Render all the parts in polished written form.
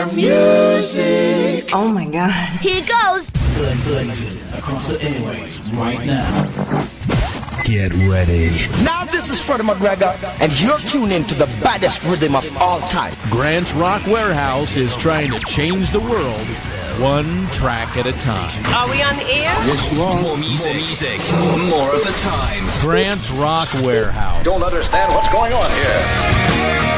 music. Oh my God. Here goes. Blazing across the airwaves right now. Get ready. Now this is Freddie McGregor, and you're tuned in to the baddest rhythm of all time. Grant's Rock Warehouse is trying to change the world, one track at a time. Are we on the air? Yes, you are. More music, more of the time. Grant's Rock Warehouse. Don't understand what's going on here.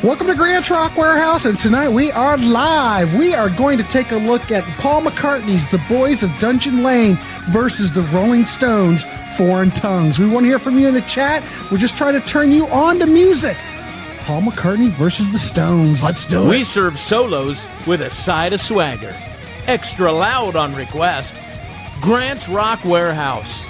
Welcome to Grant's Rock Warehouse, and tonight we are live. We are going to take a look at Paul McCartney's The Boys of Dungeon Lane versus the Rolling Stones' Foreign Tongues. We want to hear from you in the chat. We're just trying to turn you on to music. Paul McCartney versus the Stones. Let's do it. We serve solos with a side of swagger. Extra loud on request. Grant's Rock Warehouse.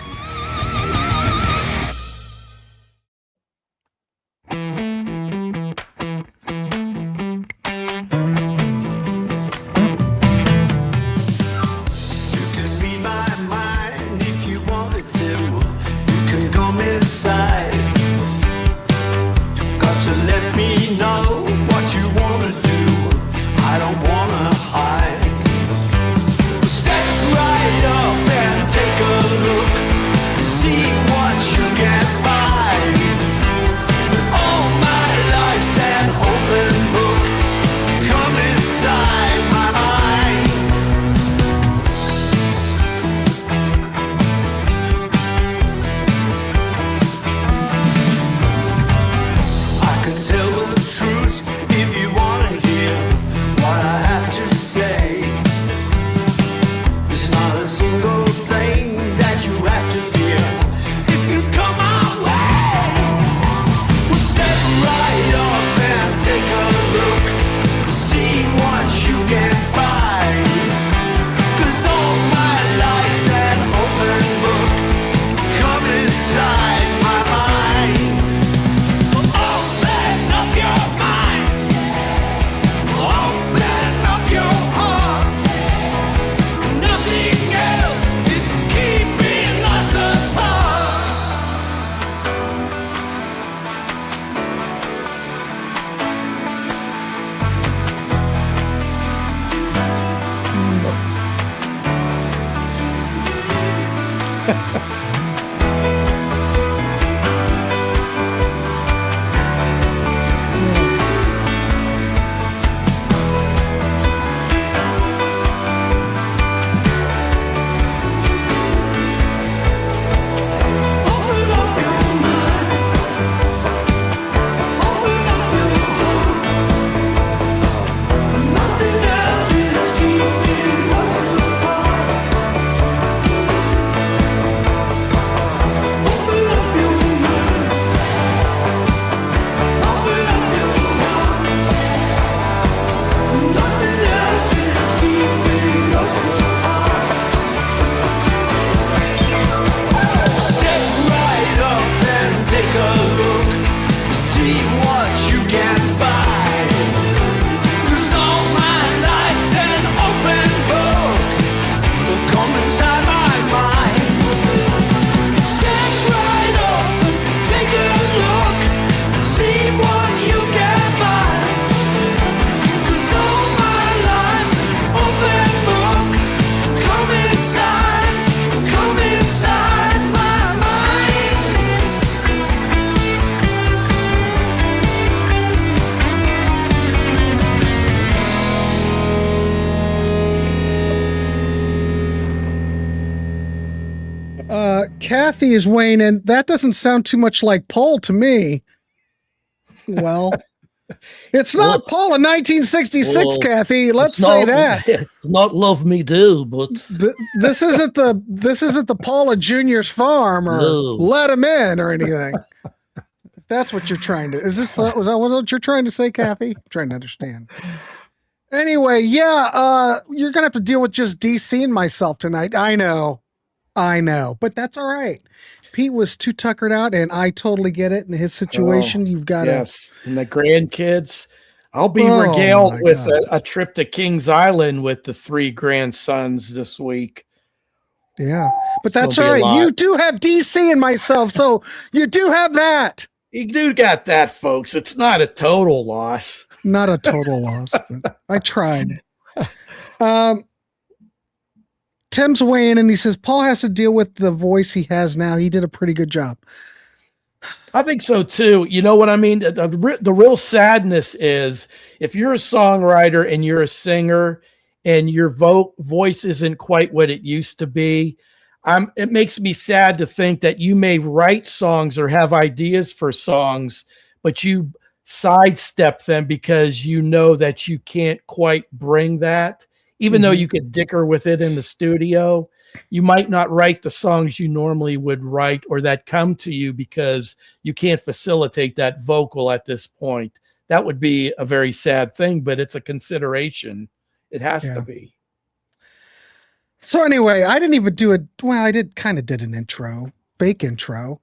Kathy is weighing in. That doesn't sound too much like Paul to me. Well, it's not Paul in 1966, Kathy. Let's say that. It's not Love Me Do, but this isn't the Paula Junior's Farm or Let Him In or anything. That's what you're trying to. Was that what you're trying to say, Kathy? I'm trying to understand. Anyway, yeah, you're gonna have to deal with just DC and myself tonight. I know, but that's all right. Pete was too tuckered out, and I totally get it. In his situation, you've got to. Yes, and the grandkids. I'll be regaled with a trip to Kings Island with the 3 grandsons this week. Yeah, but that's all right. You do have DC and myself, so you do have that. You do got that, folks. It's not a total loss. Not a total loss. But I tried. Tim's weighing and he says Paul has to deal with the voice he has now. He did a pretty good job. I think so too. You know what I mean? The real sadness is if you're a songwriter and you're a singer and your voice isn't quite what it used to be, it makes me sad to think that you may write songs or have ideas for songs, but you sidestep them because you know that you can't quite bring that. Even though you could dicker with it in the studio, you might not write the songs you normally would write or that come to you because you can't facilitate that vocal at this point. That would be a very sad thing, but it's a consideration. It has to be. So anyway, I didn't even do it. Well, I did an intro, fake intro.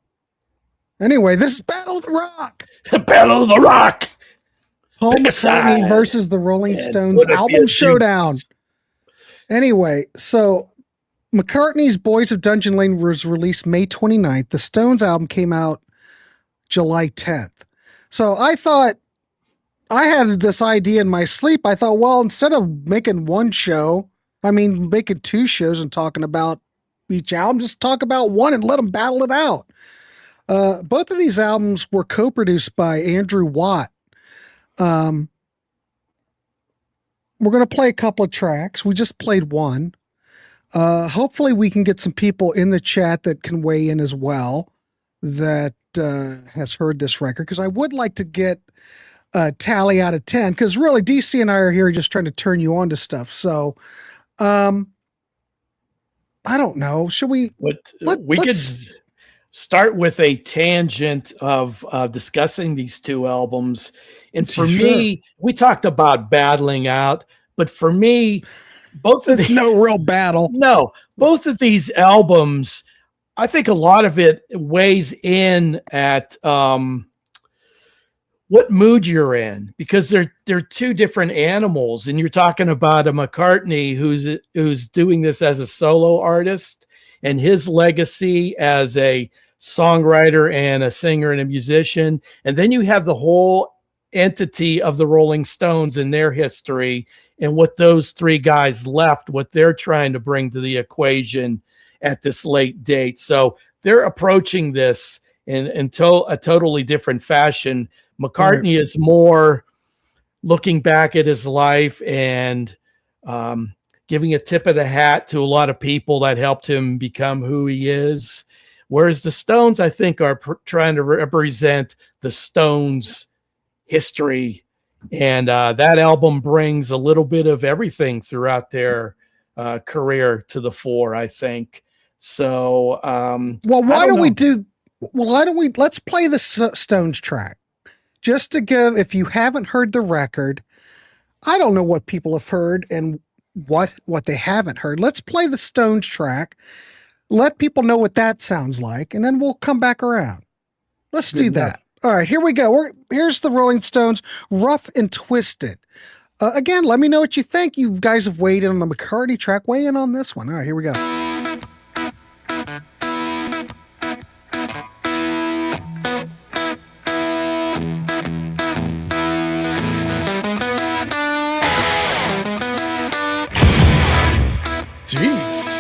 Anyway, this is Battle of the Rock. Battle of the Rock. Paul McCartney versus the Rolling Stones album Showdown. Anyway, so McCartney's Boys of Dungeon Lane was released May 29th. The Stones album came out July 10th. So I thought, I had this idea in my sleep. I thought, well, instead of making one show, making two shows and talking about each album, just talk about one and let them battle it out. Both of these albums were co-produced by Andrew Watt. We're going to play a couple of tracks. We just played one. Hopefully we can get some people in the chat that can weigh in as well that has heard this record, because I would like to get a tally out of 10, because really DC and I are here just trying to turn you on to stuff. So I don't know. Should we? We could start with a tangent of discussing these two albums. And for me, we talked about battling out, but for me, both of these, no real battle. No, both of these albums, I think a lot of it weighs in at what mood you're in, because they're two different animals. And you're talking about a McCartney who's doing this as a solo artist, and his legacy as a songwriter and a singer and a musician. And then you have the whole entity of the Rolling Stones and their history and what those three guys left, what they're trying to bring to the equation at this late date. So they're approaching this in a totally different fashion. McCartney is more looking back at his life and giving a tip of the hat to a lot of people that helped him become who he is. Whereas the Stones, I think, are trying to represent the Stones' history. And that album brings a little bit of everything throughout their career to the fore, I think. So, why don't we let's play the Stones track just to give, if you haven't heard the record, I don't know what people have heard and what they haven't heard. Let's play the Stones track. Let people know what that sounds like, and then we'll come back around. Let's do that. All right, here we go. Here's the Rolling Stones, Rough and Twisted. Again, let me know what you think. You guys have weighed in on the McCartney track. Weigh in on this one. All right, here we go. Jeez.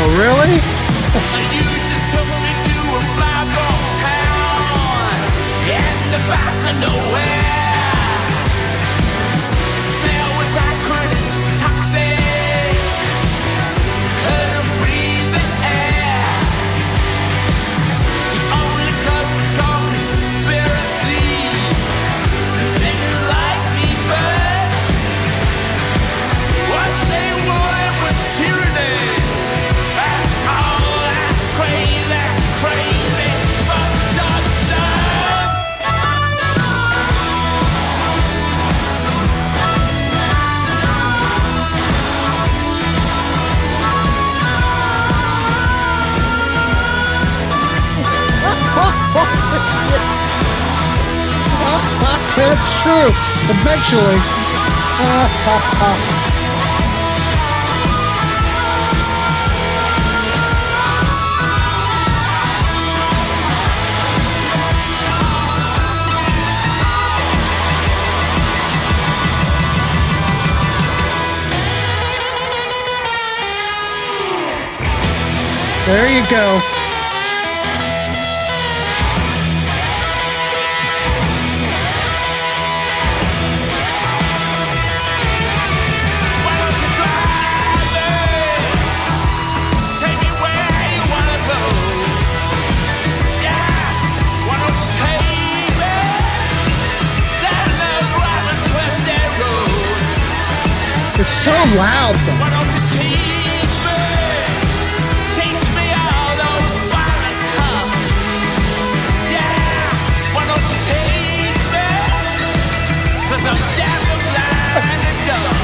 Oh, really? You just took me to a fly-ball town in the back of nowhere. The smell was acrid and toxic. Couldn't breathe the air. The only club was called Conspiracy. You didn't like me much. What they wanted was tyranny. All that crazy, fucked up stuff. That's true. Eventually. There you go. Why don't you drive me? Take me where you wanna go. Yeah, why don't you take me down those rough and twisted roads? It's so loud, though. Why don't you teach me all those fine tongues? Yeah, why don't you teach me? 'Cause I'm deaf and blind and dumb.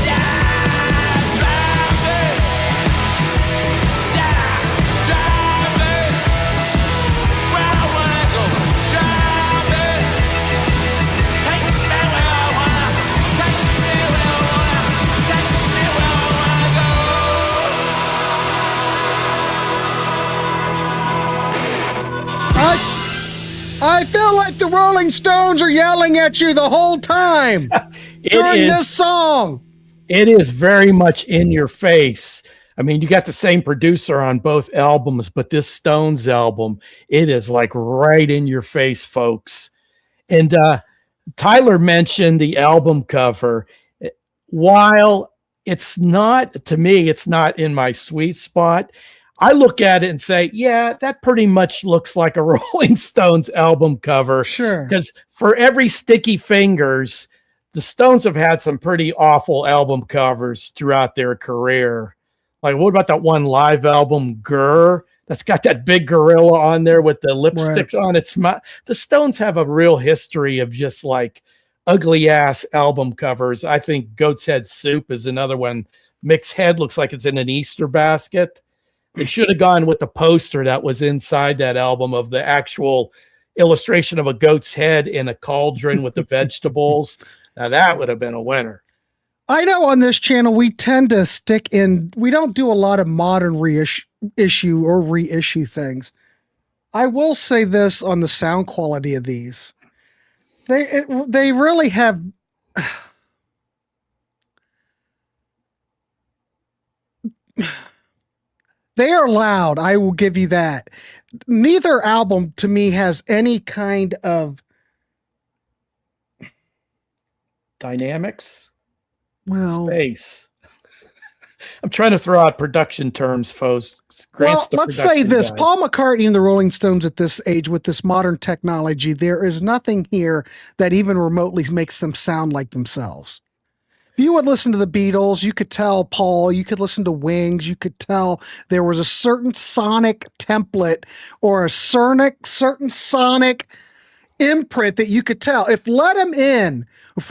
Yeah, drive me. Yeah, drive me. Where I wanna go. Drive me. Take me where I wanna. Take me where I wanna. Take me where I wanna go. I feel like the Rolling Stones are yelling at you the whole time during this song. It is very much in your face. I mean, you got the same producer on both albums, but this Stones album, it is like right in your face, folks. And Tyler mentioned the album cover. While it's not, to me, it's not in my sweet spot, I look at it and say, yeah, that pretty much looks like a Rolling Stones album cover. Sure. Because for every Sticky Fingers, the Stones have had some pretty awful album covers throughout their career. Like, what about that one live album, Grr? That's got that big gorilla on there with the lipsticks on its mouth. The Stones have a real history of just like ugly ass album covers. I think Goat's Head Soup is another one. Mick's head looks like it's in an Easter basket. They should have gone with the poster that was inside that album of the actual illustration of a goat's head in a cauldron with the vegetables. Now that would have been a winner. I know on this channel, we tend to stick in, we don't do a lot of modern reissue or reissue things. I will say this on the sound quality of these. They really have, they are loud. I will give you that. Neither album to me has any kind of dynamics. Well, space. I'm trying to throw out production terms, folks. Well, let's say this. Paul McCartney and the Rolling Stones at this age with this modern technology, there is nothing here that even remotely makes them sound like themselves. If you would listen to the Beatles, you could tell Paul, you could listen to Wings, you could tell there was a certain sonic template or a certain sonic imprint that you could tell. If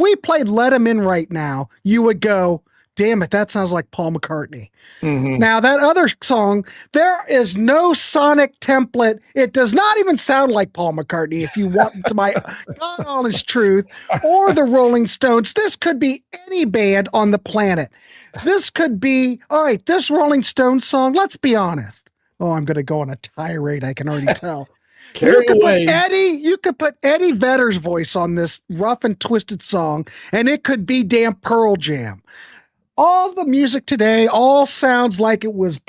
we played Let 'Em In right now, you would go, damn it, that sounds like Paul McCartney. Mm-hmm. Now, that other song, there is no sonic template. It does not even sound like Paul McCartney, if you want to my God honest truth, or the Rolling Stones. This could be any band on the planet. This could be, all right, this Rolling Stones song, let's be honest. Oh, I'm going to go on a tirade, I can already tell. You could put Eddie Vedder's voice on this rough and twisted song, and it could be damn Pearl Jam. all the music today all sounds like it was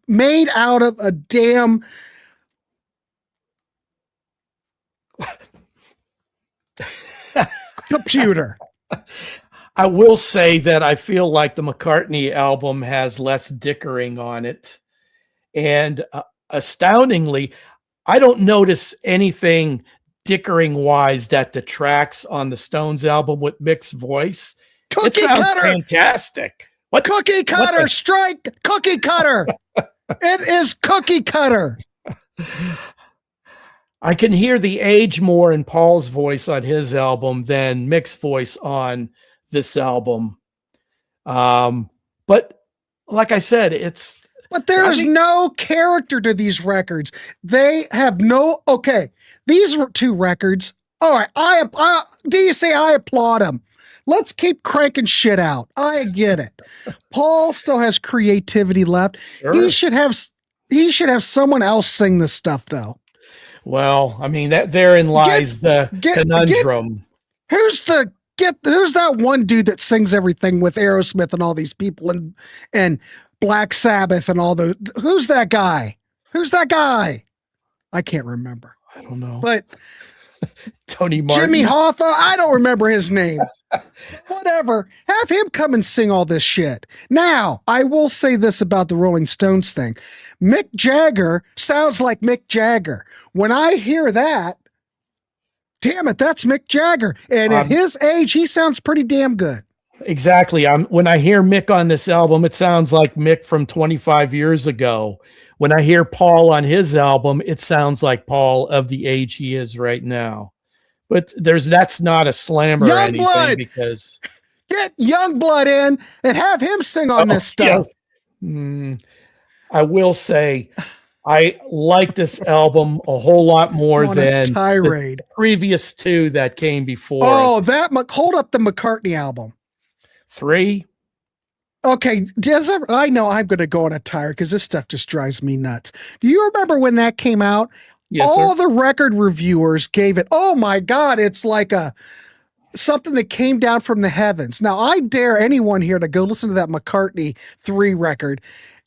made out of a damn computer. I will say that I feel like the McCartney album has less dickering on it. And astoundingly, I don't notice anything dickering wise that detracts on the Stones album with Mick's voice. It sounds fantastic. What Cookie cutter, strike cookie cutter. It is cookie cutter. I can hear the age more in Paul's voice on his album than Mick's voice on this album. But like I said, but there is no character to these records. They have no, okay, these two records, all right, I applaud them. Let's keep cranking shit out. I get it. Paul still has creativity left. Sure. He should have someone else sing this stuff, though. Well, I mean, therein lies the conundrum. Who's that one dude that sings everything with Aerosmith and all these people and Black Sabbath and all the, who's that guy? I can't remember. I don't know. But Tony Martin. Jimmy Hoffa, I don't remember his name. Whatever. Have him come and sing all this shit. Now, I will say this about the Rolling Stones thing. Mick Jagger sounds like Mick Jagger. When I hear that, damn it, that's Mick Jagger. And at his age, he sounds pretty damn good. Exactly. When I hear Mick on this album, it sounds like Mick from 25 years ago. When I hear Paul on his album, it sounds like Paul of the age he is right now. But that's not a slam or anything, because get Youngblood in and have him sing on this stuff. Yeah. I will say I like this album a whole lot more than the previous two that came before. Oh, hold up the McCartney album. 3. Okay, I know I'm going to go on a tire because this stuff just drives me nuts. Do you remember when that came out? Yes, all sir. The record reviewers gave it, oh my God, it's like something that came down from the heavens. Now, I dare anyone here to go listen to that McCartney 3 record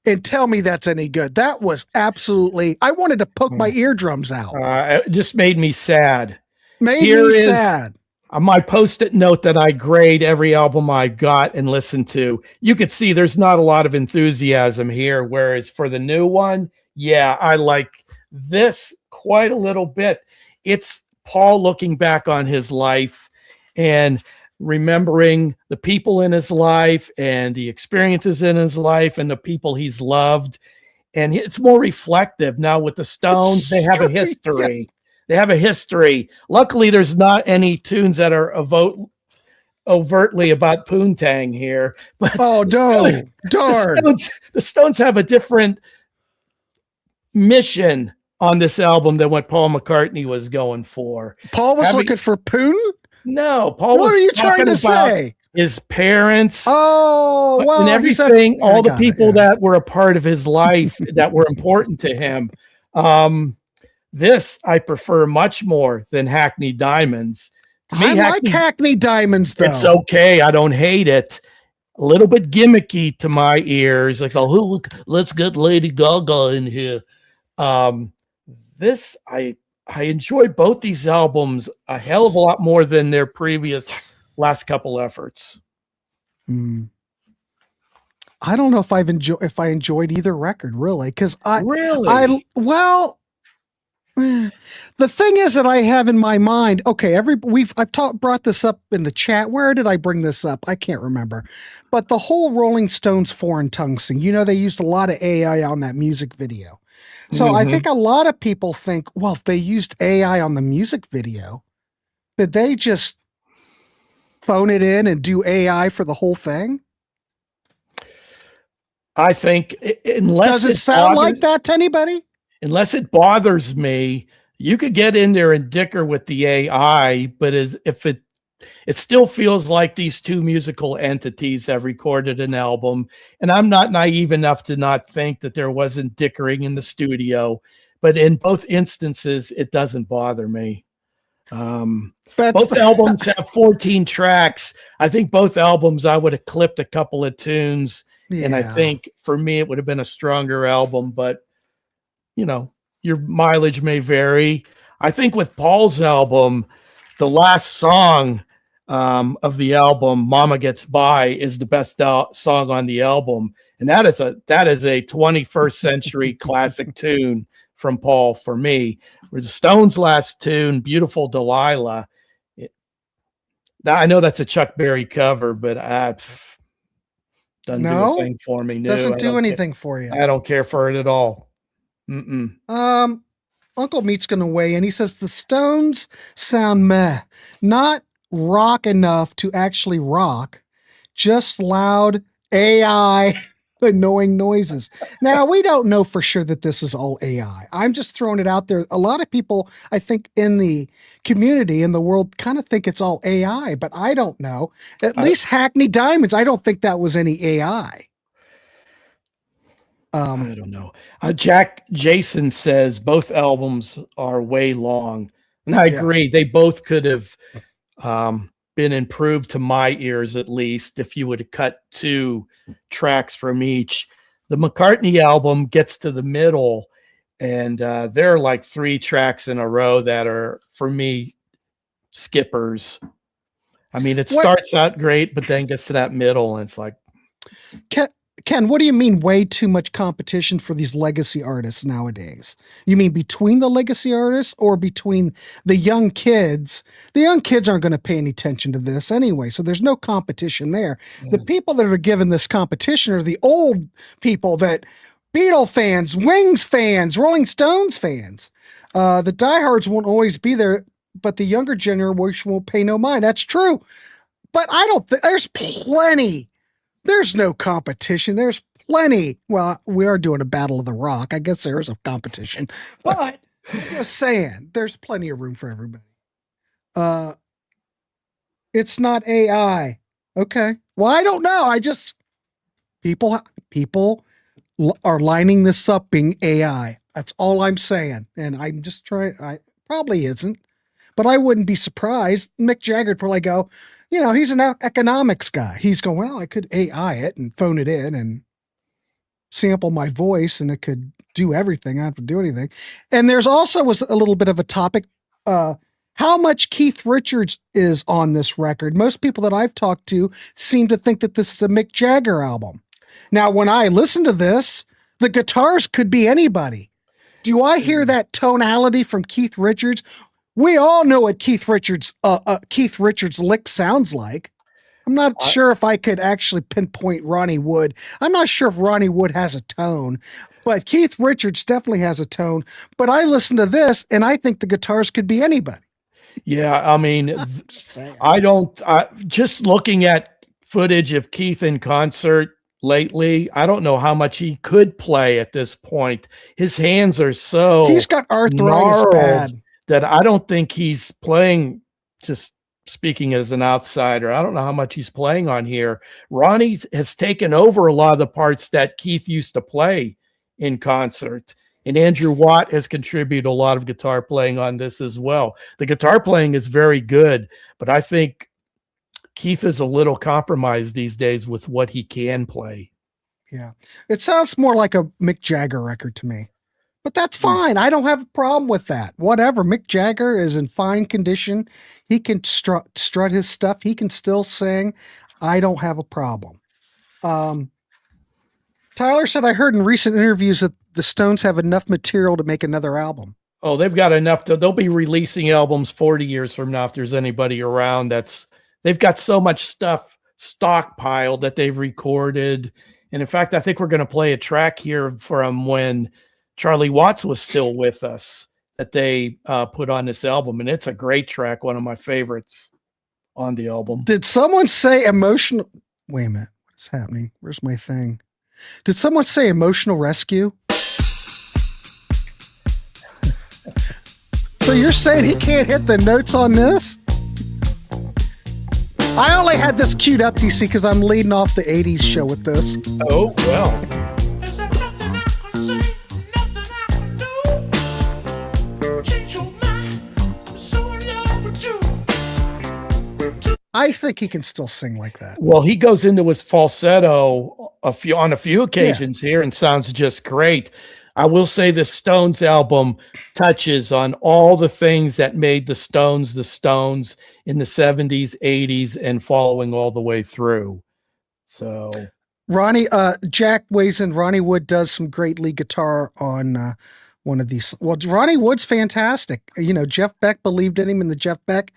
and tell me that's any good. That was absolutely, I wanted to poke my eardrums out. It just made me sad. Sad. My Post-it note that I grade every album I got and listen to. You could see there's not a lot of enthusiasm here, whereas for the new one, yeah, I like this quite a little bit. It's Paul looking back on his life and remembering the people in his life and the experiences in his life and the people he's loved. And it's more reflective. Now with the Stones, they have a history. Yeah. They have a history. Luckily, there's not any tunes that are overtly about Poontang here. But darn. The Stones have a different mission on this album than what Paul McCartney was going for. Paul was looking for Poon? No, Paul was. What are you trying to say? His parents. Oh, well, and everything, all the people that were a part of his life that were important to him. This I prefer much more than Hackney Diamonds. To me, I like Hackney Diamonds, though. It's okay. I don't hate it. A little bit gimmicky to my ears. Like, oh, look, let's get Lady Gaga in here. This I enjoy both these albums a hell of a lot more than their previous last couple efforts. I don't know if I enjoyed either record really, because the thing is that I have in my mind, okay, I've brought this up in the chat. Where did I bring this up? I can't remember. But the whole Rolling Stones foreign tongue thing, they used a lot of AI on that music video. So I think a lot of people think, well, if they used AI on the music video, did they just phone it in and do AI for the whole thing? I think unless does it sound like that to anybody? Unless it bothers me, you could get in there and dicker with the AI, but if it still feels like these two musical entities have recorded an album. And I'm not naive enough to not think that there wasn't dickering in the studio, but in both instances, it doesn't bother me. Both albums have 14 tracks. I think both albums I would have clipped a couple of tunes, and I think for me it would have been a stronger album, but you know, your mileage may vary. I think with Paul's album, the last song of the album, Mama Gets By, is the best song on the album, and that is a 21st century classic tune from Paul for me. Where the Stones' last tune, Beautiful Delilah, I know that's a Chuck Berry cover, but doesn't do a thing for me. No, doesn't do anything for you. I don't care for it at all. Uncle Meat's going to weigh in. He says the Stones sound meh, not rock enough to actually rock, just loud AI annoying noises. Now, we don't know for sure that this is all AI. I'm just throwing it out there. A lot of people, I think, in the community, in the world, kind of think it's all AI, but I don't know. At least Hackney Diamonds, I don't think that was any AI. I don't know. Jason says both albums are way long, and I agree. They both could have been improved to my ears, at least, if you would have cut 2 tracks from each. The McCartney album gets to the middle, and there are like 3 tracks in a row that are, for me, skippers. I mean, it starts out great, but then gets to that middle, and it's like... Ken, what do you mean way too much competition for these legacy artists nowadays? You mean between the legacy artists or between the young kids? The young kids aren't going to pay any attention to this anyway, so there's no competition there. The people that are given this competition are the old people, that Beatles fans, Wings fans, Rolling Stones fans. The diehards won't always be there, but the younger generation won't pay no mind. That's true. But I don't think there's plenty. There's no competition. There's plenty. Well, we are doing a Battle of the Rock. I guess there is a competition, but I'm just saying there's plenty of room for everybody. It's not AI. Okay. Well, I don't know. I just, people are lining this up being AI. That's all I'm saying. And I'm just trying, I probably isn't, but I wouldn't be surprised. Mick Jagger would probably go, you know, he's an economics guy. He's going, well, I could AI it and phone it in and sample my voice, and it could do everything. I don't have to do anything. And there's also was a little bit of a topic, how much Keith Richards is on this record. Most people that I've talked to seem to think that this is a Mick Jagger album. Now, when I listen to this, the guitars could be anybody. Do I hear that tonality from Keith Richards? We all know what Keith Richards' lick sounds like. I'm not sure if I could actually pinpoint Ronnie Wood. I'm not sure if Ronnie Wood has a tone, but Keith Richards definitely has a tone. But I listen to this, and I think the guitars could be anybody. Yeah, I mean, just looking at footage of Keith in concert lately, I don't know how much he could play at this point. His hands are so... He's got arthritis bad. That I don't think he's playing, just speaking as an outsider. I don't know how much he's playing on here. Ronnie has taken over a lot of the parts that Keith used to play in concert. And Andrew Watt has contributed a lot of guitar playing on this as well. The guitar playing is very good, but I think Keith is a little compromised these days with what he can play. Yeah. It sounds more like a Mick Jagger record to me. But that's fine. I don't have a problem with that. Whatever. Mick Jagger is in fine condition. He can strut his stuff. He can still sing. I don't have a problem. Tyler said, I heard in recent interviews that the Stones have enough material to make another album. Oh, they've got enough. They'll be releasing albums 40 years from now if there's anybody around. They've got so much stuff stockpiled that they've recorded. And in fact, I think we're going to play a track here from when Charlie Watts was still with us that they put on this album, and it's a great track, one of my favorites on the album. Did someone say emotional? Wait a minute, what is happening? Where's my thing? Did someone say emotional rescue? So you're saying he can't hit the notes on this? I only had this queued up, DC, because I'm leading off the 80s show with this. Oh, well. I think he can still sing like that. Well, he goes into his falsetto on a few occasions here and sounds just great. I will say the Stones album touches on all the things that made the Stones in the 70s, 80s, and following all the way through. So Ronnie, Jack weighs in. Ronnie Wood does some great lead guitar on one of these. Well, Ronnie Wood's fantastic. You know, Jeff Beck believed in him in the Jeff Beck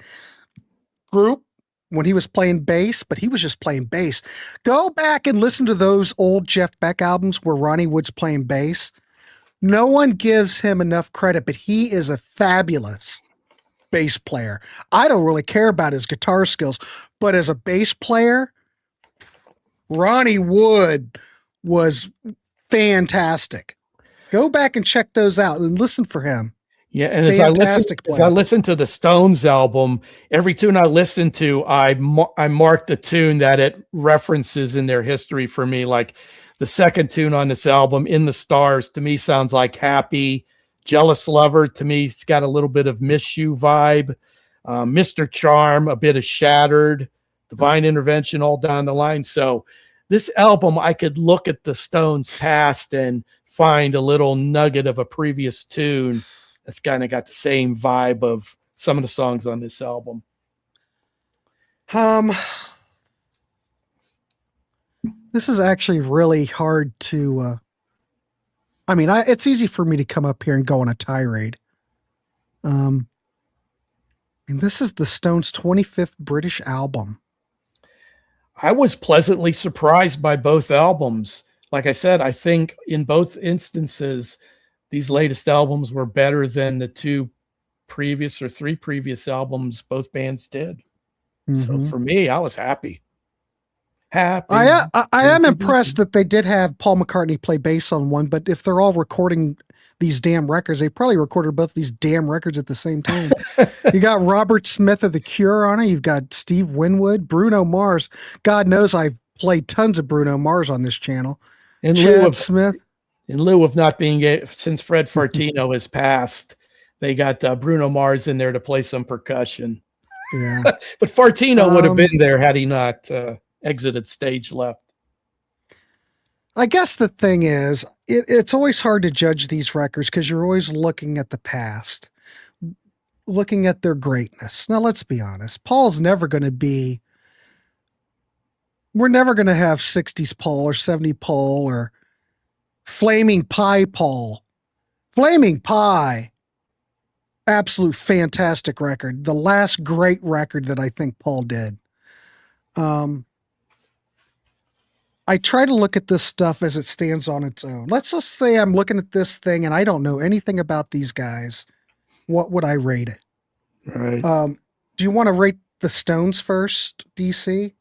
group when he was playing bass, but he was just playing bass. Go back and listen to those old Jeff Beck albums where Ronnie Wood's playing bass. No one gives him enough credit, but he is a fabulous bass player. I don't really care about his guitar skills, but as a bass player, Ronnie Wood was fantastic. Go back and check those out and listen for him. Yeah, and as I listen to the Stones album, every tune I listen to, I mark the tune that it references in their history for me. Like the second tune on this album, "In the Stars," to me sounds like Happy. "Jealous Lover," to me, it's got a little bit of Miss You vibe. "Mr. Charm," a bit of Shattered. "Divine Intervention," all down the line. So this album, I could look at the Stones past and find a little nugget of a previous tune that's kind of got the same vibe of some of the songs on this album. This is actually really hard to, it's easy for me to come up here and go on a tirade. And this is the Stones' 25th British album. I was pleasantly surprised by both albums. Like I said, I think in both instances, these latest albums were better than the three previous albums both bands did. So for me, I was happy. I am impressed that they did have Paul McCartney play bass on one, but if they're all recording these damn records, they probably recorded both these damn records at the same time. You got Robert Smith of The Cure on it. You've got Steve Winwood, Bruno Mars. God knows I've played tons of Bruno Mars on this channel. Chad Smith. In lieu of not being, since Fred Fartino has passed, they got Bruno Mars in there to play some percussion. Yeah. But Fartino would have been there had he not exited stage left. I guess the thing is, it's always hard to judge these records because you're always looking at the past, looking at their greatness. Now, let's be honest. Paul's never going to be, we're never going to have 60s Paul or 70 Paul or Flaming Pie Paul. Flaming Pie. Absolute fantastic record. The last great record that I think Paul did. I try to look at this stuff as it stands on its own. Let's just say I'm looking at this thing and I don't know anything about these guys. What would I rate it? Right. Do you want to rate the Stones first, DC?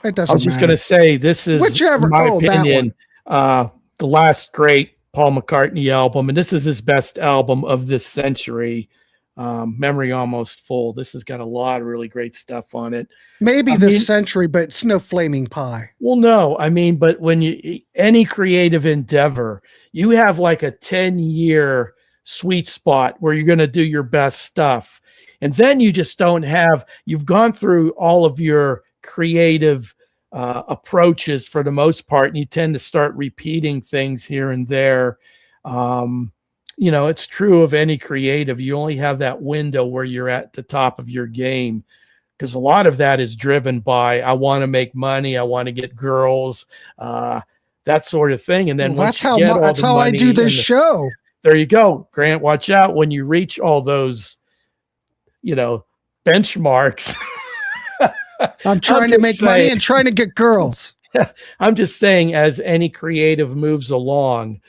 It doesn't I was just going to say, this is, whichever, in my opinion, the last great Paul McCartney album, and this is his best album of this century. Memory Almost Full. This has got a lot of really great stuff on it. Maybe this century, but it's no Flaming Pie. Well, no, but when any creative endeavor, you have like a 10-year sweet spot where you're going to do your best stuff. And then you just don't have, you've gone through all of your creative approaches for the most part, and you tend to start repeating things here and there. It's true of any creative. You only have that window where you're at the top of your game, because a lot of that is driven by, I want to make money, I want to get girls, that sort of thing. And then that's how I do this show. There you go, Grant. Watch out when you reach all those, benchmarks. I'm trying to make money and trying to get girls. I'm just saying, as any creative moves along,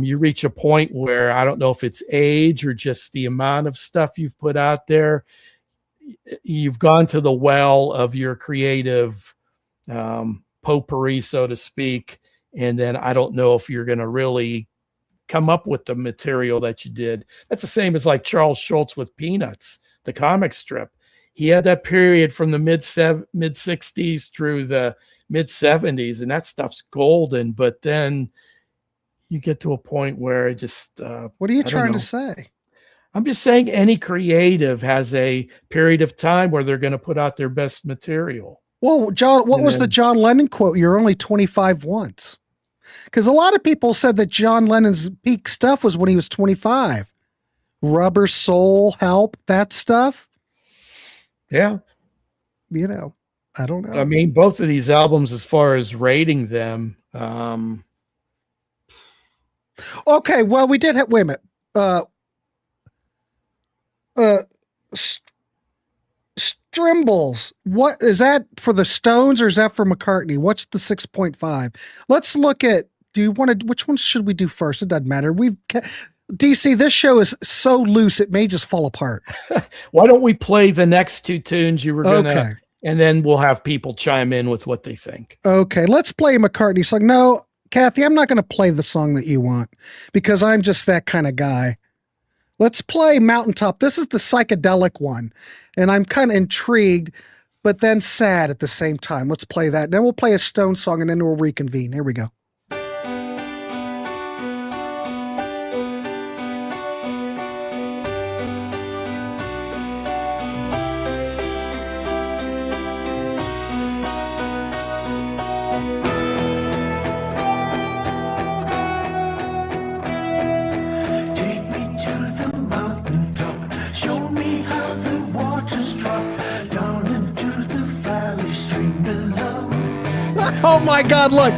you reach a point where, I don't know if it's age or just the amount of stuff you've put out there, you've gone to the well of your creative potpourri, so to speak. And then I don't know if you're going to really come up with the material that you did. That's the same as like Charles Schultz with Peanuts, the comic strip. He had that period from the mid 60s through the mid 70s, and that stuff's golden. But then you get to a point where it just, what are you trying to say? I'm just saying any creative has a period of time where they're going to put out their best material. Well, John, what was the John Lennon quote? You're only 25 once. Because a lot of people said that John Lennon's peak stuff was when he was 25. Rubber Soul, Help, that stuff. Yeah. You know, I don't know. I mean, both of these albums, as far as rating them. Okay, well, we did have, wait a minute. Strimbles. What is that for the Stones or is that for McCartney? What's the 6.5? Let's look at, which one should we do first? It doesn't matter. DC, this show is so loose, it may just fall apart. Why don't we play the next two tunes you were going to, Okay. and then we'll have people chime in with what they think. Okay, let's play a McCartney song. No, Kathy, I'm not going to play the song that you want because I'm just that kind of guy. Let's play Mountaintop. This is the psychedelic one, and I'm kind of intrigued, but then sad at the same time. Let's play that. Then we'll play a Stone song, and then we'll reconvene. Here we go. Oh my God, look.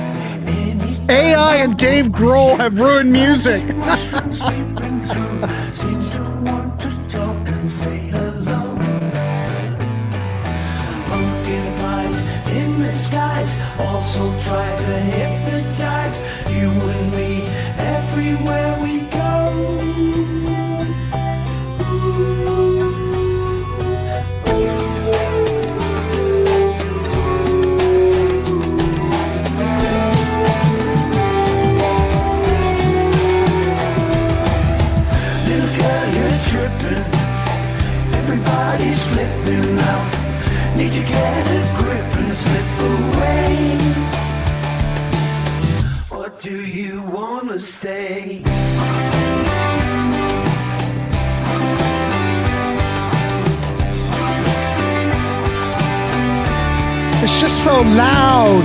AI and Dave Grohl have ruined music. In the skies also try to hypnotize you and me everywhere we go. Everybody's flipping out. Need to get a grip and slip away. Or do you wanna stay? It's just so loud.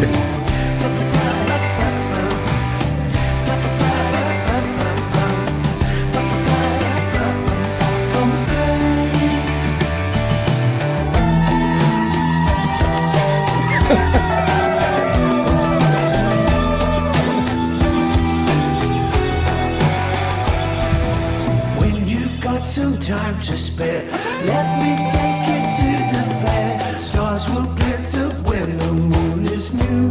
When you've got some time to spare, let me take you to the fair. Stars will glitter when the moon is new.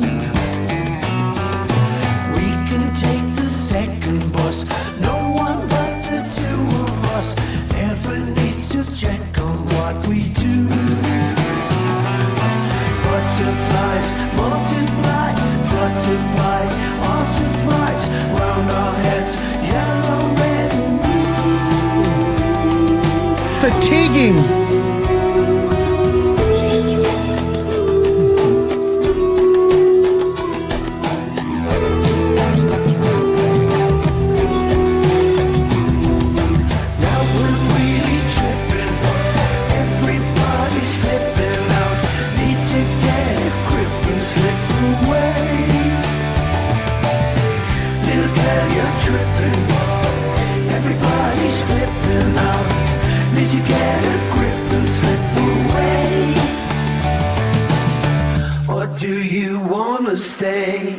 We can take the second bus. No one but the two of us ever needs to check on what we do. Butterflies multiply, flutter by our surprise, round our heads, yellow, red, and blue. Fatiguing. Now we're really tripping, everybody's flipping out. Need to get a grip and slip away. Little girl, you're tripping, everybody's flipping out. Need to get a grip and slip away. Or do you wanna stay?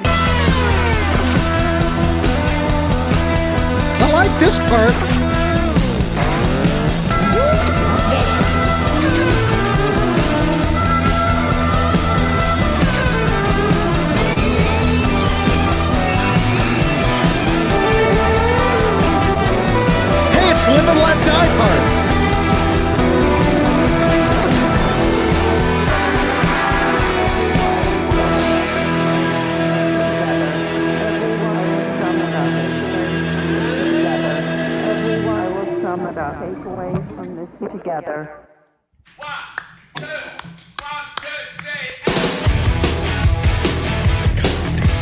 I like this part. Hey, it's Live and Let Die part. Together.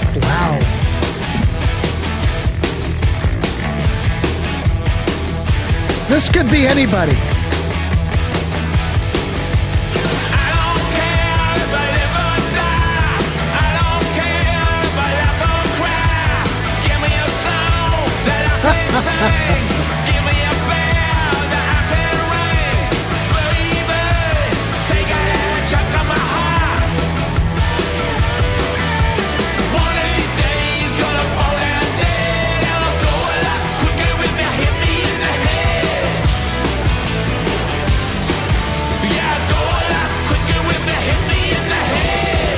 It's loud. This could be anybody. I don't care if I live or die. I don't care if I laugh or cry. Give me a song that I can sing. Give me a bell that I can ring. Baby, take a little chunk of my heart. One of these days gonna fall down dead. And I'll go a lot quicker if you hit me in the head. Yeah, I'll go a lot quicker if you hit me in the head.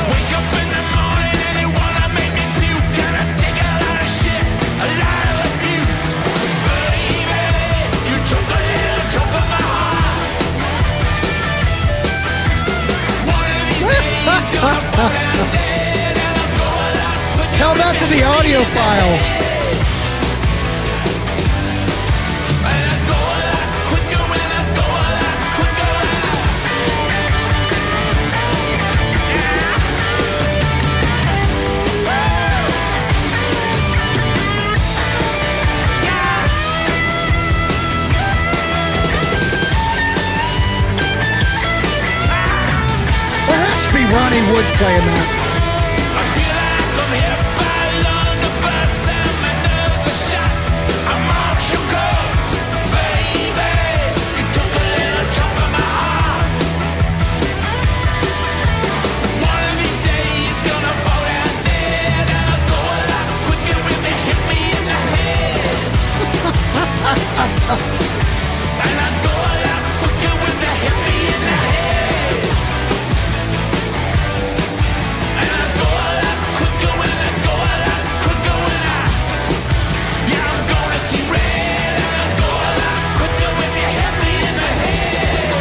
Wake up in the morning and you wanna make me puke. Gotta take a lot of shit, a lot of abuse. Baby, you took a little chunk of my heart. One of these days gonna fall down dead. And I'll go a lot quicker. Tell that to the audio files. And I go a lot quicker, and I go a lot quicker. There has to be Ronnie Wood playing that. I feel like I'm hit by a London bus and my nerves are shot. I'm all shook up, baby. You took a little chunk of my heart. One of these days gonna fall down dead, and I'll go a lot quicker if you hit me in the head. And I'll go a lot quicker if you hit me in the head. And I go a lot quicker when I go a lot quicker when I. Yeah, I'm gonna see red. And I go a lot quicker if you hit me in the head.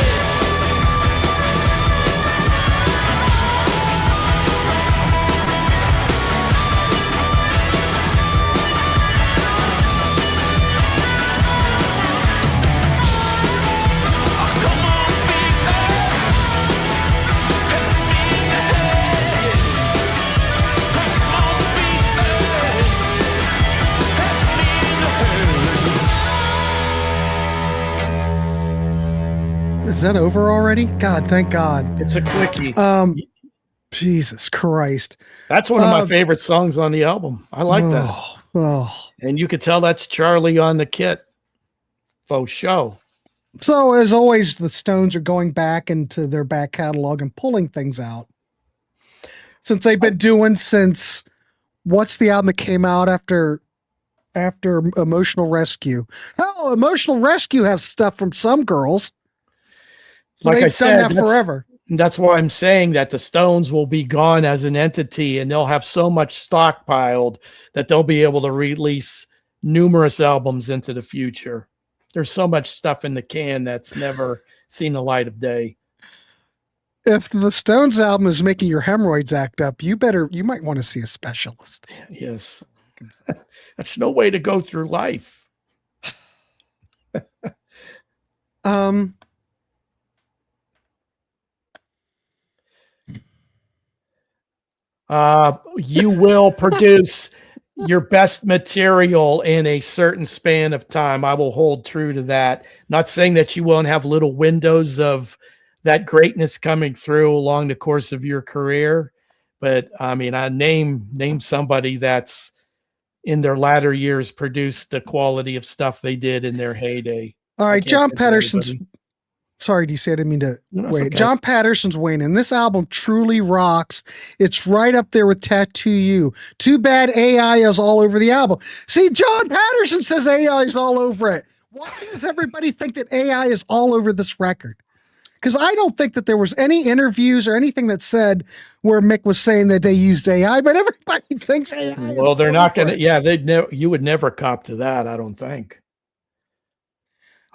Oh, come on, baby. Hit me in the head. Come on, baby. Hit me in the head. Is that over already? God, thank God. It's a quickie. Jesus Christ. That's one of my favorite songs on the album. I like that. Oh. And you could tell that's Charlie on the kit. Faux show. So, as always, the Stones are going back into their back catalog and pulling things out. Since they've been doing since what's the album that came out after Emotional Rescue? Hell, Emotional Rescue have stuff from some girls. So Like I they've said, done that forever. That's why I'm saying that the Stones will be gone as an entity, and they'll have so much stockpiled that they'll be able to release numerous albums into the future. There's so much stuff in the can that's never seen the light of day. If the Stones album is making your hemorrhoids act up, you might want to see a specialist. Yes. That's no way to go through life. You will produce your best material in a certain span of time. I will hold true to that. Not saying that you won't have little windows of that greatness coming through along the course of your career, but I mean, I name somebody that's in their latter years produced the quality of stuff they did in their heyday. All right, John think of Patterson's. anybody. Sorry, DC, I didn't mean to No, it's wait. okay. John Patterson's winning. This album truly rocks. It's right up there with Tattoo You. Too bad AI is all over the album. See, John Patterson says AI is all over it. Why does everybody think that AI is all over this record? Because I don't think that there was any interviews or anything that said where Mick was saying that they used AI, but everybody thinks AI. Well, is they're all not over going to. it. Yeah, you would never cop to that. I don't think.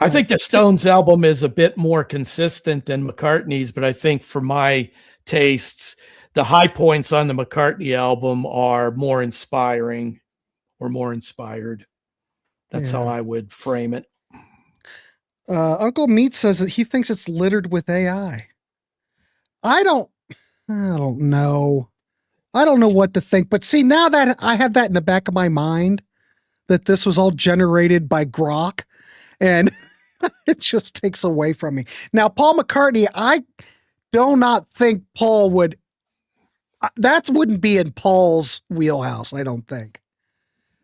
I think the Stones album is a bit more consistent than McCartney's, but I think for my tastes, the high points on the McCartney album are more inspiring or more inspired. That's how I would frame it. Uncle Meat says that he thinks it's littered with AI. I don't know. I don't know what to think. But see, now that I have that in the back of my mind, that this was all generated by Grok, and it just takes away from me. Now, Paul McCartney, I do not think Paul would. That wouldn't be in Paul's wheelhouse, I don't think.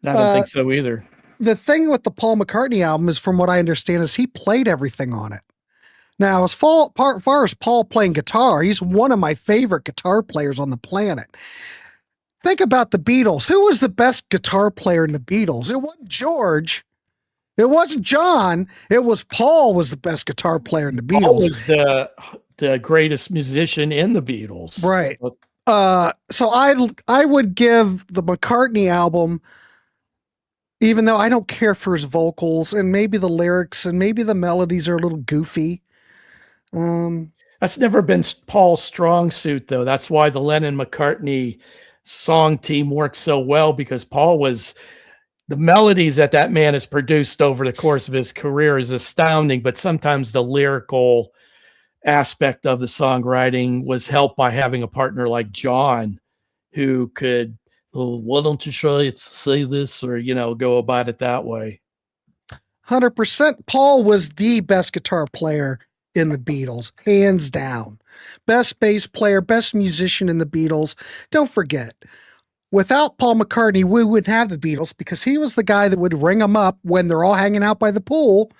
I don't think so either. The thing with the Paul McCartney album is, from what I understand, is he played everything on it. Now, as far as Paul playing guitar, he's one of my favorite guitar players on the planet. Think about the Beatles. Who was the best guitar player in the Beatles? It wasn't George. It wasn't John. It was Paul was the best guitar player in the Beatles. Paul was the greatest musician in the Beatles. Right. So I would give the McCartney album, even though I don't care for his vocals and maybe the lyrics and maybe the melodies are a little goofy. That's never been Paul's strong suit, though. That's why the Lennon McCartney song team worked so well, because Paul was the melodies that man has produced over the course of his career is astounding, but sometimes the lyrical aspect of the songwriting was helped by having a partner like John, who could, why don't you try to say this, or, go about it that way. 100%. Paul was the best guitar player in the Beatles, hands down. Best bass player, best musician in the Beatles. Don't forget, without Paul McCartney, we wouldn't have the Beatles, because he was the guy that would ring them up when they're all hanging out by the pool.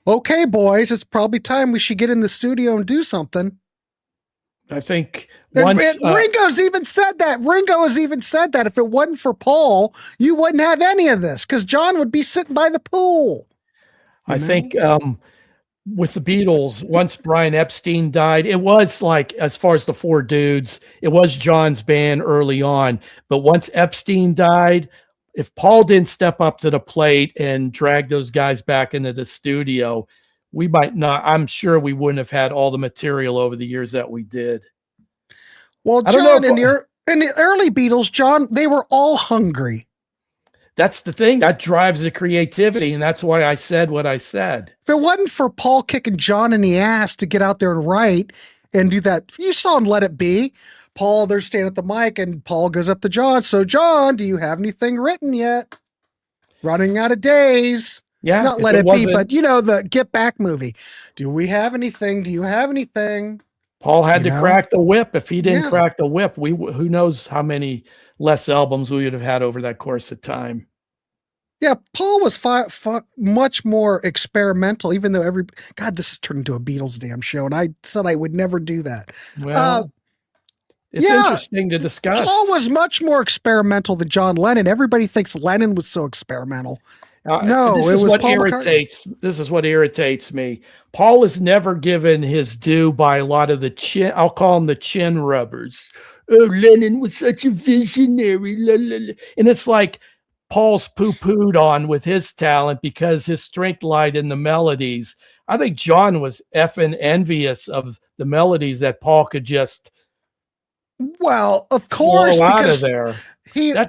Okay, boys, it's probably time we should get in the studio and do something. I think Ringo's even said that. Ringo has even said that if it wasn't for Paul, you wouldn't have any of this, because John would be sitting by the pool. I think with the Beatles, once Brian Epstein died, it was like, as far as the four dudes, it was John's band early on. But once Epstein died, if Paul didn't step up to the plate and drag those guys back into the studio, we might not, I'm sure we wouldn't have had all the material over the years that we did. Well, John, in the early Beatles, John, they were all hungry. That's the thing that drives the creativity, and that's why I said what I said. If it wasn't for Paul kicking John in the ass to get out there and write and do that, you saw him Let It Be. Paul, they're standing at the mic, and Paul goes up to John. So, John, do you have anything written yet? Running out of days. Yeah. Not Let It Be, but, the Get Back movie. Do we have anything? Do you have anything? Paul had to crack the whip. If he didn't crack the whip, who knows how many less albums we would have had over that course of time. Yeah, Paul was much more experimental, even though God, this has turned into a Beatles damn show, and I said I would never do that. Well, it's interesting to discuss. Paul was much more experimental than John Lennon. Everybody thinks Lennon was so experimental. No, this is what irritates. This is what irritates me. Paul is never given his due by a lot of the chin. I'll call them the chin rubbers. Oh, Lennon was such a visionary, and it's like Paul's poo-pooed on with his talent because his strength lied in the melodies. I think John was effing envious of the melodies that Paul could just. Well, of course, because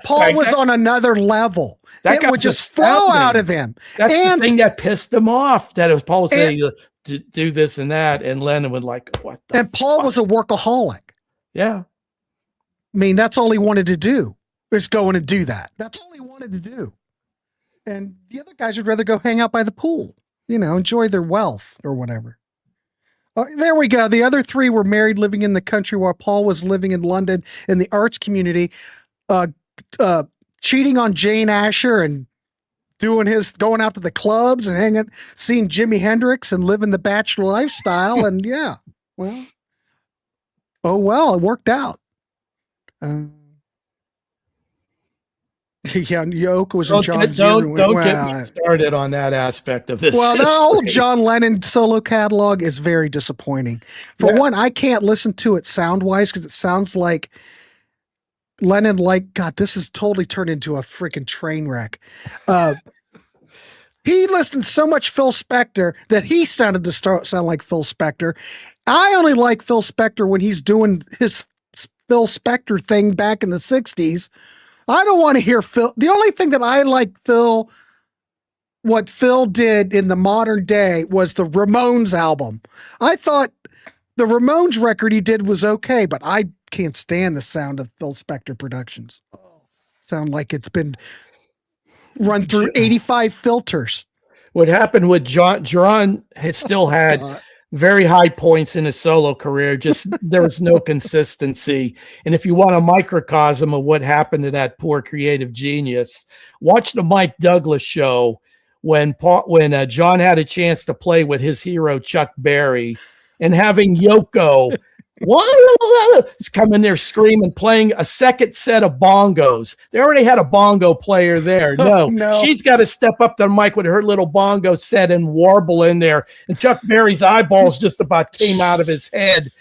Paul was on another level. It would just flow out of him. That's the thing that pissed him off. That if Paul saying to do this and that, and Lennon would like, what? And Paul was a workaholic. Yeah, I mean, that's all he wanted to do, is go in and do that. That's all he wanted to do. And the other guys would rather go hang out by the pool, enjoy their wealth or whatever. There we go. The other three were married, living in the country, while Paul was living in London in the arts community, cheating on Jane Asher and going out to the clubs and seeing Jimi Hendrix and living the bachelor lifestyle. And it worked out. Yeah, Yoko was in John's. Don't get me started on that aspect of this. Well, the whole John Lennon solo catalog is very disappointing. For one, I can't listen to it sound-wise because it sounds like Lennon, God, this has totally turned into a freaking train wreck. He listened so much Phil Spector that he sound like Phil Spector. I only like Phil Spector when he's doing his Phil Spector thing back in the 60s. I don't want to hear Phil. The only thing that I like what Phil did in the modern day was the Ramones album. I thought The Ramones record he did was okay, but I can't stand the sound of Phil Spector productions. Sound like it's been run through 85 filters. What happened with John has still had very high points in his solo career. Just there was no consistency. And if you want a microcosm of what happened to that poor creative genius, watch the Mike Douglas show when John had a chance to play with his hero Chuck Berry, and having Yoko is coming there screaming, playing a second set of bongos. They already had a bongo player there. No, she's got to step up to the mic with her little bongo set and warble in there. And Chuck Berry's eyeballs just about came out of his head.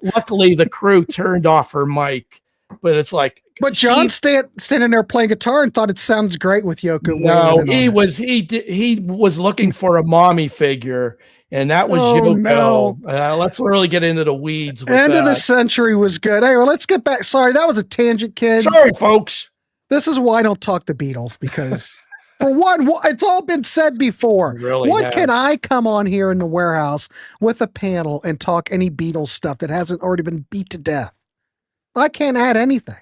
Luckily, the crew turned off her mic. But it's like, but John standing there playing guitar and thought it sounds great with Yoko. No, he was looking for a mommy figure. And that was Yoko. No. Let's really get into the weeds. End of the century was good. Anyway, let's get back. Sorry, that was a tangent, kids. Sorry, folks. This is why I don't talk the Beatles, because for one, it's all been said before. Really what can I come on here in the warehouse with a panel and talk any Beatles stuff that hasn't already been beat to death? I can't add anything.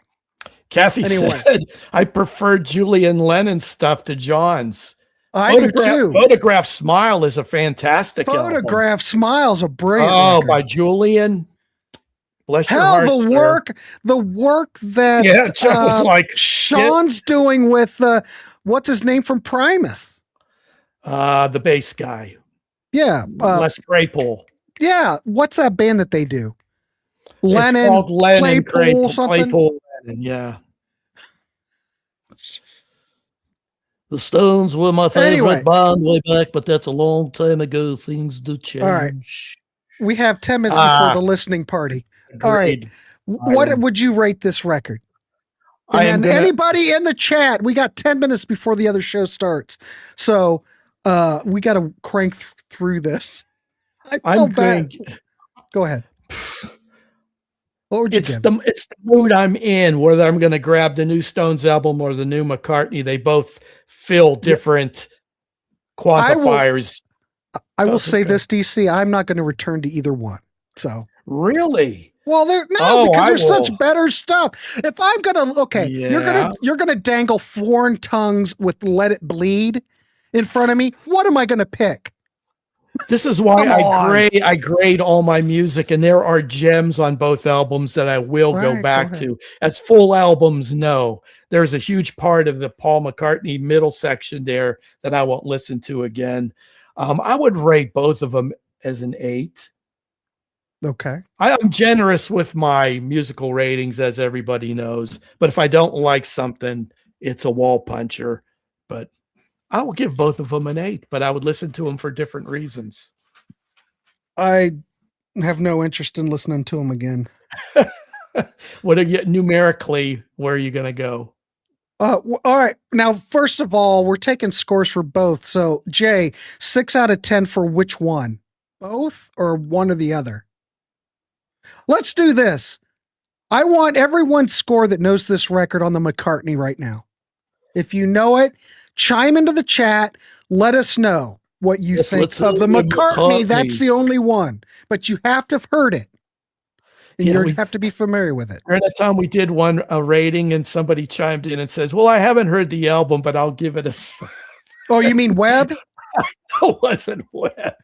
Kathy said, I prefer Julian Lennon stuff to John's. I do too. Photograph Smile is a fantastic Photograph album. Smile's a brilliant record. By Julian. Bless your heart. The work that Chuck was like Sean's doing with what's his name from Primus? The bass guy. Yeah. Les Claypool. Yeah. What's that band that they do? Lennon. It's called Lennon Claypool, something? Claypool Lennon, yeah. The Stones were my favorite band way back, but that's a long time ago. Things do change. All right. We have 10 minutes before the listening party. Agreed. All right. What would you rate this record? And anybody in the chat, we got 10 minutes before the other show starts. So we got to crank through this. I feel bad. Go ahead. What would you give? It's the mood I'm in, whether I'm going to grab the new Stones album or the new McCartney. They both fill different quantifiers. I will say this, DC. I'm not going to return to either one. So really, well, because there's such better stuff. If I'm gonna, you're gonna dangle foreign tongues with "Let It Bleed" in front of me. What am I going to pick? This is why I grade all my music, and there are gems on both albums that I will go back to. As full albums, no. There's a huge part of the Paul McCartney middle section there that I won't listen to again. I would rate both of them as an 8. Okay. I'm generous with my musical ratings, as everybody knows. But if I don't like something, it's a wall puncher. But I will give both of them an 8, but I would listen to them for different reasons. I have no interest in listening to them again. What are you numerically? Where are you going to go? All right. Now, first of all, we're taking scores for both. So, Jay, 6 out of 10 for which one? Both or one or the other? Let's do this. I want everyone's score that knows this record on the McCartney right now. If you know it, chime into the chat. Let us know what you think of the McCartney. That's the only one, but you have to have heard it. And you have to be familiar with it. During the time we did a rating, and somebody chimed in and says, "Well, I haven't heard the album, but I'll give it a." Oh, you mean Webb? No, it wasn't Webb.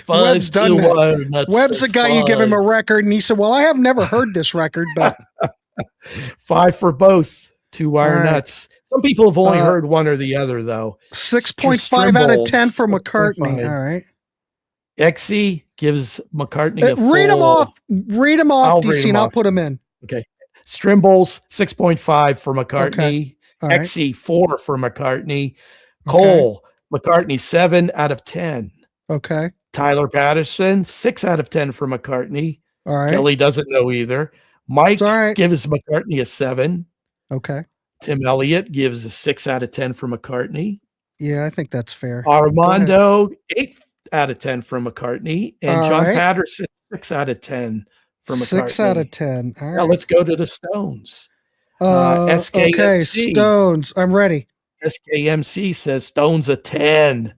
Webb's done that. Webb's the guy you give him a record, and he said, "Well, I have never heard this record, but 5 for both. 2 wire nuts." Some people have only heard one or the other, though. 6.5 out of 10 for McCartney. All right. Exy gives McCartney a read them off. Read them off, DC, and I'll put them in. Okay. Strimbles, 6.5 for McCartney. Okay. Exy, 4 for McCartney. Cole, McCartney, 7 out of 10. Okay. Tyler Patterson, 6 out of 10 for McCartney. All right. Kelly doesn't know either. Mike gives McCartney a 7. Okay. Tim Elliott gives a 6 out of 10 for McCartney. Yeah, I think that's fair. Armando, 8 out of 10 for McCartney. And John Patterson, 6 out of 10 for McCartney. 6 out of 10. All right. Now let's go to the Stones. SKMC. Okay, Stones. I'm ready. SKMC says Stones a 10.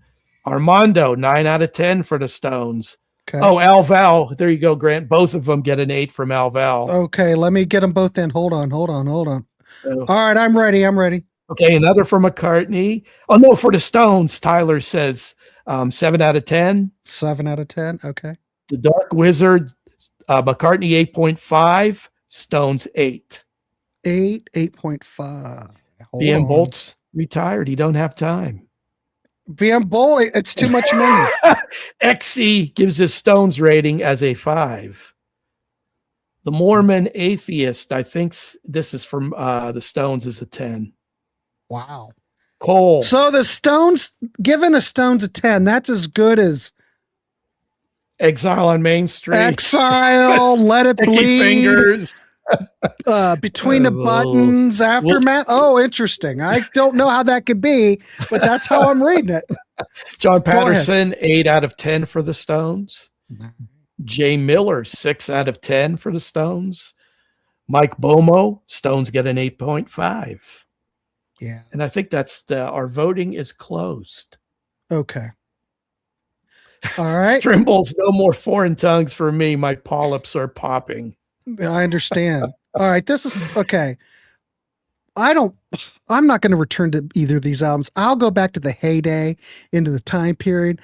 Armando, 9 out of 10 for the Stones. Okay. Oh, Al Val. There you go, Grant. Both of them get an 8 from Al Val. Okay, let me get them both in. Hold on. Oh. All right, I'm ready. Okay, another for McCartney. Oh, no, for the Stones, Tyler says 7 out of 10. 7 out of 10. Okay. The Dark Wizard, McCartney 8.5, Stones 8. 8.5. BM Bolt's retired. He don't have time. VM Bowl, it's too much money. XC gives his Stones rating as a 5. The Mormon Atheist, I think this is from the Stones, is a 10. Wow. Cole. So the Stones, giving a Stones a 10, that's as good as Exile on Main Street. Exile, Let It Sticky Bleed, Fingers. Between the Buttons, Aftermath. Oh, interesting. I don't know how that could be, but that's how I'm reading it. John Patterson, 8 out of 10 for the Stones. Jay Miller, 6 out of 10 for the Stones. Mike Bomo, Stones get an 8.5. Yeah. And I think that's our voting is closed. Okay. All right. Strimbles, no more foreign tongues for me. My polyps are popping. I understand. All right. This is okay. I'm not going to return to either of these albums. I'll go back to the heyday, into the time period.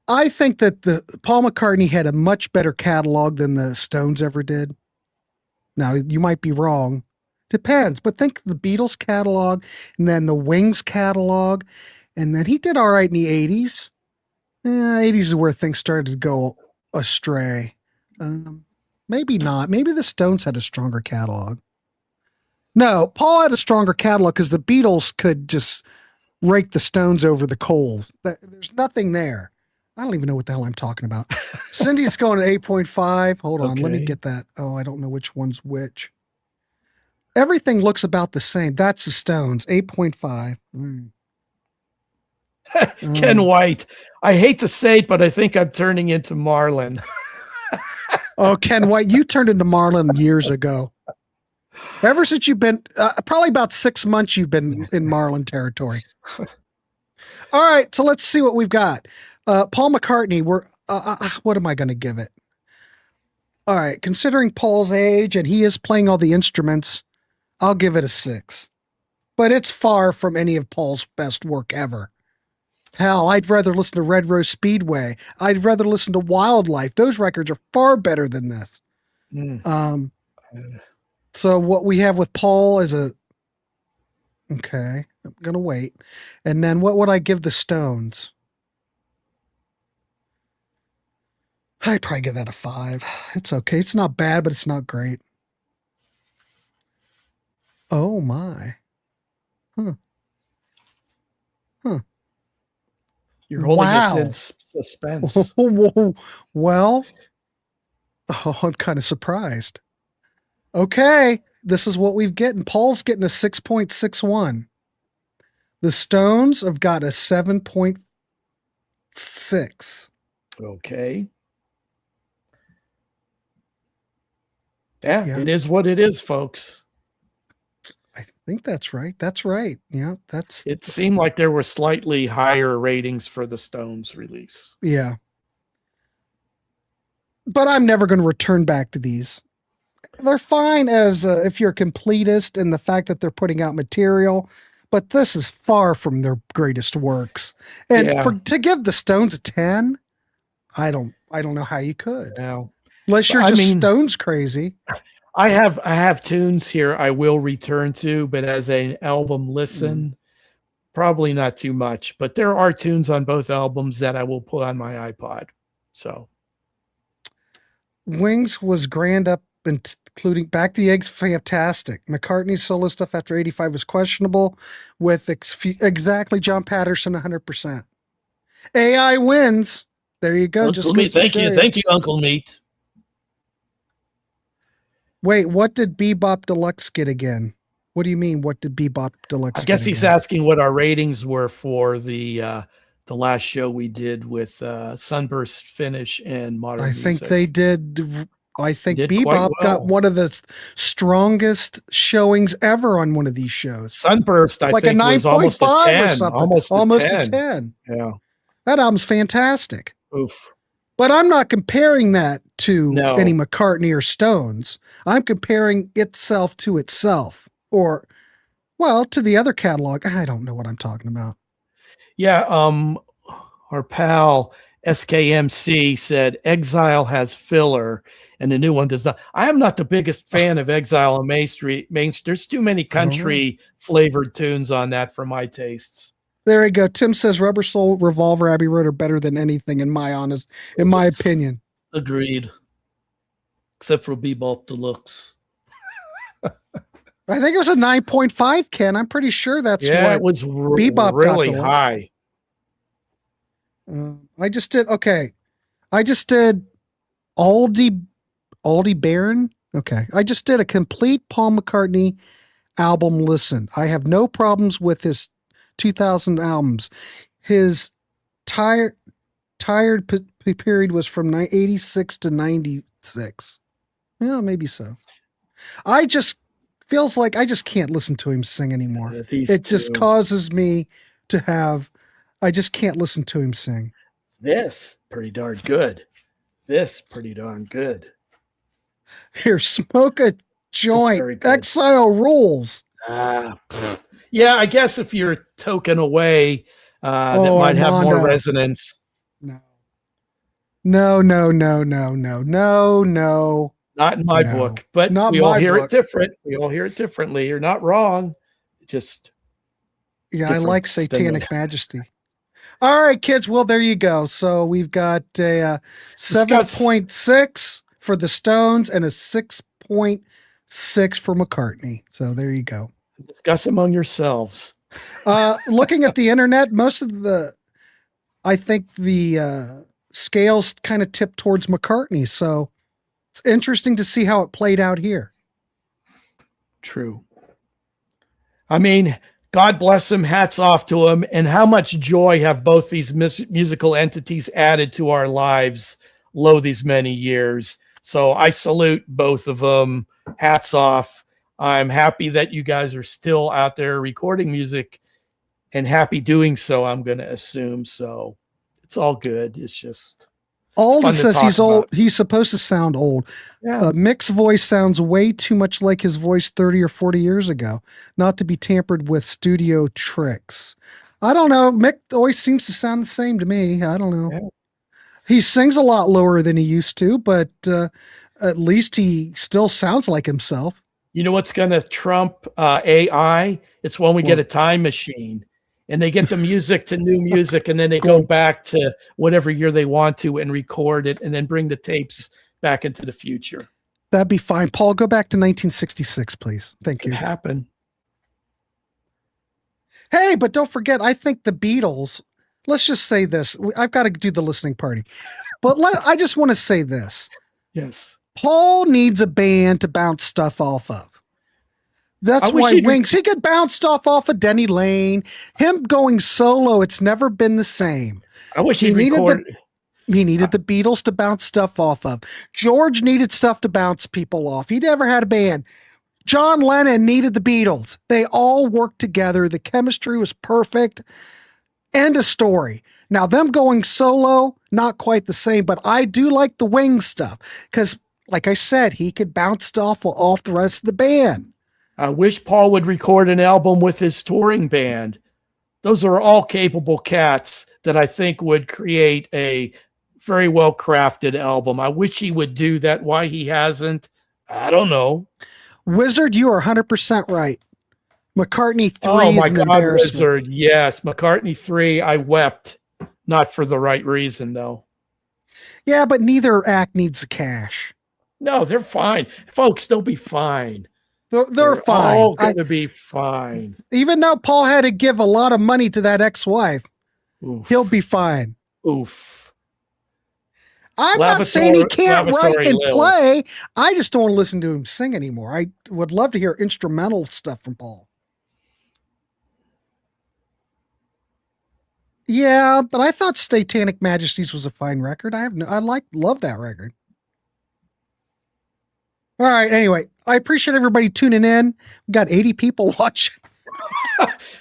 I think that the Paul McCartney had a much better catalog than the Stones ever did. Now, you might be wrong. Depends, but think the Beatles catalog and then the Wings catalog, and then he did all right in the 80s. 80s is where things started to go astray. Maybe not. Maybe the Stones had a stronger catalog. No, Paul had a stronger catalog because the Beatles could just rake the Stones over the coals. There's nothing there. I don't even know what the hell I'm talking about. Cindy's going at 8.5. Hold on. Let me get that. Oh, I don't know which one's which. Everything looks about the same. That's the Stones, 8.5. Ken White. I hate to say it, but I think I'm turning into Marlon. Oh, Ken White, you turned into Marlon years ago. Ever since you've been, probably about 6 months, you've been in Marlon territory. All right, so let's see what we've got. Paul McCartney, what am I going to give it? All right, considering Paul's age and he is playing all the instruments, I'll give it a 6. But it's far from any of Paul's best work ever. Hell, I'd rather listen to Red Rose Speedway. I'd rather listen to Wildlife. Those records are far better than this. So what we have with Paul is okay, I'm going to wait. And then what would I give the Stones? I'd probably give that a 5. It's okay. It's not bad, but it's not great. Oh my. You're holding us in suspense. Well, I'm kind of surprised. Okay, this is what we've getting. Paul's getting a 6.61. The Stones have got a 7.6. Okay. Yeah, it is what it is, folks. I think that's right. That's right. Yeah, it seemed like there were slightly higher ratings for the Stones release. Yeah. But I'm never going to return back to these. They're fine as if you're a completist and the fact that they're putting out material, but this is far from their greatest works. And to give the Stones a 10, I don't know how you could. No. Unless you're just Stones crazy. I have tunes here I will return to, but as an album listen, probably not too much. But there are tunes on both albums that I will put on my iPod. So Wings was grand up, including Back to the Eggs, fantastic. McCartney's solo stuff after 85 was questionable, with exactly John Patterson 100%. AI wins. There you go. Uncle Meat, thank you, Uncle Meat. Wait, what did Bebop Deluxe get again? What do you mean? What did Bebop Deluxe? I guess he's asking what our ratings were for the last show we did with Sunburst Finish and Modern Music. Think they did. I think Bebop got one of the strongest showings ever on one of these shows. Sunburst, I think, was almost a 10. Or something. Almost a 10. Yeah. That album's fantastic. Oof. But I'm not comparing that to No. any McCartney or Stones. I'm comparing itself to itself, or, well, to the other catalog. I don't know what I'm talking about. Yeah, our pal SKMC said Exile has filler and the new one does not. I am not the biggest fan of Exile on Main Street. There's too many country flavored tunes on that for my tastes. There we go. Tim says Rubber Soul, Revolver, Abbey Road are better than anything in my opinion. Agreed. Except for Bebop Deluxe. I think it was a 9.5, Ken. I'm pretty sure that's what it was Bebop got really the high. I just did Aldi Baron. Okay. I just did a complete Paul McCartney album listen. I have no problems with his 2000 albums. His tired period was from 86 to 96. Yeah, maybe so. I just feels like I just can't listen to him sing anymore. It just causes me to have, I just can't listen to him sing. This pretty darn good. This pretty darn good. Here, smoke a joint. Exile rules. Yeah, I guess if you're token away, that might have more resonance. No. Not in my book, but we all hear it different. We all hear it differently. You're not wrong. Just I like Satanic Majesty. All right, kids. Well, there you go. So we've got a 7.6 for the Stones and a 6.6 for McCartney. So there you go. Discuss among yourselves. Looking at the internet, most of I think the scales kind of tip towards McCartney. So it's interesting to see how it played out here. True. I mean, God bless him. Hats off to him. And how much joy have both these musical entities added to our lives these many years. So I salute both of them. Hats off. I'm happy that you guys are still out there recording music and happy doing so, I'm going to assume. So it's all good. It's just... Alden says he's old. He's supposed to sound old. Yeah. Mick's voice sounds way too much like his voice 30 or 40 years ago, not to be tampered with studio tricks. I don't know. Mick always seems to sound the same to me. I don't know. Yeah. He sings a lot lower than he used to, but at least he still sounds like himself. You know what's going to trump AI? It's when we get a time machine. And they get the music to new music, and then they go back to whatever year they want to and record it, and then bring the tapes back into the future. That'd be fine. Paul, go back to 1966, please. Thank you. Could happen. Hey, but don't forget, I think the Beatles, let's just say this. I've got to do the listening party. But I just want to say this. Yes. Paul needs a band to bounce stuff off of. That's why Wings, he get bounced off of Denny Lane. Him going solo, it's never been the same. I wish he needed the Beatles to bounce stuff off of. George needed stuff to bounce people off. He never had a band. John Lennon needed the Beatles. They all worked together. The chemistry was perfect. End of story. Now, them going solo, not quite the same, but I do like the Wings stuff because, like I said, he could bounce stuff off the rest of the band. I wish Paul would record an album with his touring band. Those are all capable cats that I think would create a very well-crafted album. I wish he would do that. Why he hasn't, I don't know. Wizard, you are 100% right. McCartney 3 oh my is an God, embarrassment. Wizard, yes. McCartney 3, I wept. Not for the right reason, though. Yeah, but neither act needs the cash. No, they're fine. Folks, they'll be fine. They're fine. All going to be fine. Even though Paul had to give a lot of money to that ex-wife, he'll be fine. Oof. I'm not saying he can't write and play. I just don't want to listen to him sing anymore. I would love to hear instrumental stuff from Paul. Yeah, but I thought Satanic Majesties was a fine record. Love that record. All right. Anyway, I appreciate everybody tuning in. We got 80 people watching.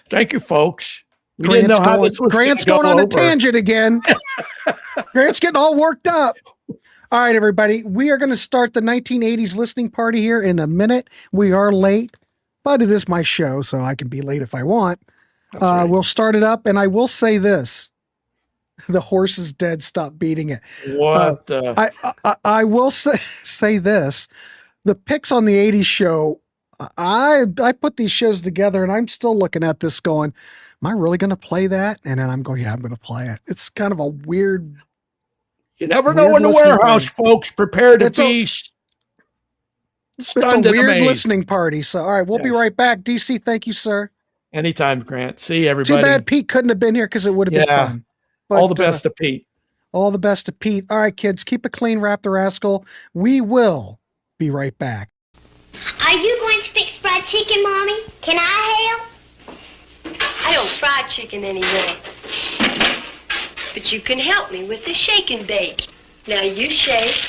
Thank you, folks. We didn't know how this was Grant's gonna going go on a over. tangent again. Grant's getting all worked up. All right, everybody. We are going to start the 1980s listening party here in a minute. We are late, but it is my show, so I can be late if I want. Right. We'll start it up, and I will say this. The horse is dead. Stop beating it. What? I will say this. The picks on the 80s show, I put these shows together, and I'm still looking at this going, am I really going to play that? And then I'm going, yeah, I'm going to play it. It's kind of a weird... You never know when the listening Warehouse party. folks prepare to It's be It's a stunned and weird amazed. listening party. So, all right, we'll be Yes. right back. DC, thank you, sir. Anytime, Grant. See everybody. Too bad Pete couldn't have been here because it would have been Yeah. fun. All the But, best to Pete. all the best to Pete. All right, kids, keep it clean, Rap the Rascal. We will be right back. Are you going to fix fried chicken, Mommy? Can I help? I don't fry chicken anymore. But you can help me with the shake and bake. Now you shake.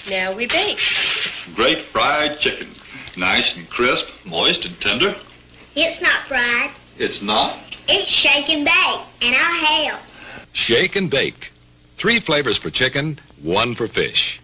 Now we bake. Great fried chicken. Nice and crisp, moist and tender. It's not fried. It's not. It's shake and bake, and I'll help. Shake and bake. 3 flavors for chicken, 1 for fish.